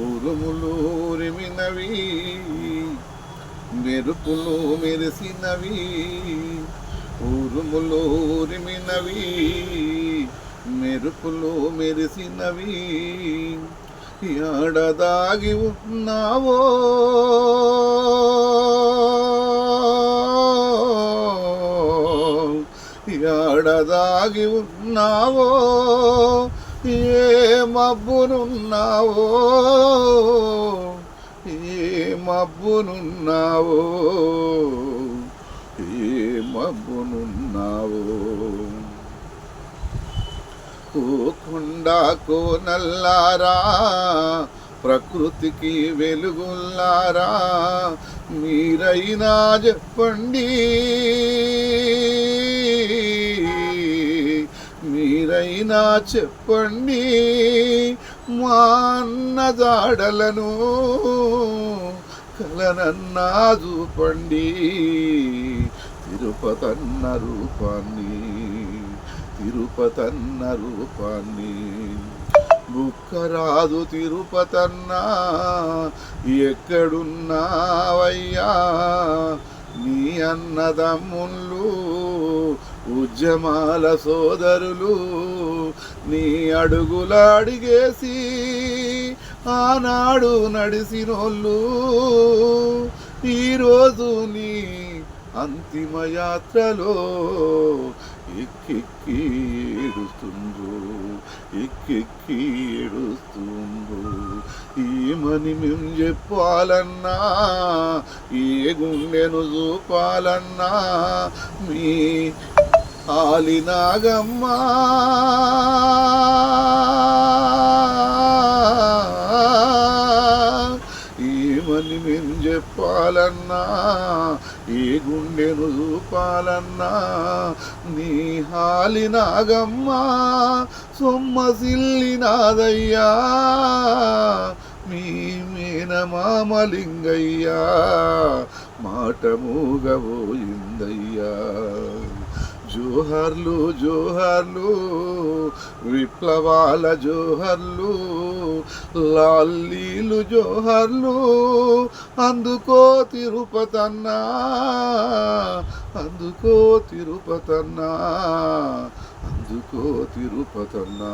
ఉరుములూరిమినవి మెరుపులు మెరిసినవి, ఉరుములూరిమినవి మెరుపులు మెరిసినవి, ఎడదాగి ఉన్నావో ఎడదాగి ఉన్నావో, ఏ మబ్బునున్నావో ఏ మబ్బునున్నావో ఏ మబ్బునున్నావో. ఓ కొండా కోనల్లారా, ప్రకృతికి వెలుగుల్లారా, మీరైనా చెప్పండి మీరైనా చెప్పండి, మా అన్న జాడలను కలనన్నా చూపండి. తిరుపతన్న రూపాన్ని తిరుపతన్న రూపాన్ని బుక్కరాదు తిరుపతన్నా, ఎక్కడున్నావయ్యా నీ అన్నదమ్ముళ్ళు ఉద్యమాల సోదరులు, నీ అడుగుల అడిగేసి ఆనాడు నడిసినోళ్ళు ఈరోజు నీ అంతిమ యాత్రలో ఎక్కెక్కి ఏడుస్తుండ్రు ఎక్కెక్కి ఏడుస్తుండ్రు. ఏమని మేము చెప్పాలన్నా, ఏ గుండెను చూపాలన్నా, మీ ఆలినాగమ్మ ఏమని మేము చెప్పాలన్నా, ఏ గుండెను చూపాలన్నా, నీ హాలినాగమ్మ సొమ్మసిల్లినాదయ్యా, మీ మేనమామలింగయ్యా మాట మూగబోయిందయ్యా. జోహర్లు జోహర్లు విప్లవాల జోహర్లు, లాలీలు జోహర్లు, అందుకో తిరుపతన్నా అందుకో తిరుపతన్నా అందుకో తిరుపతన్నా.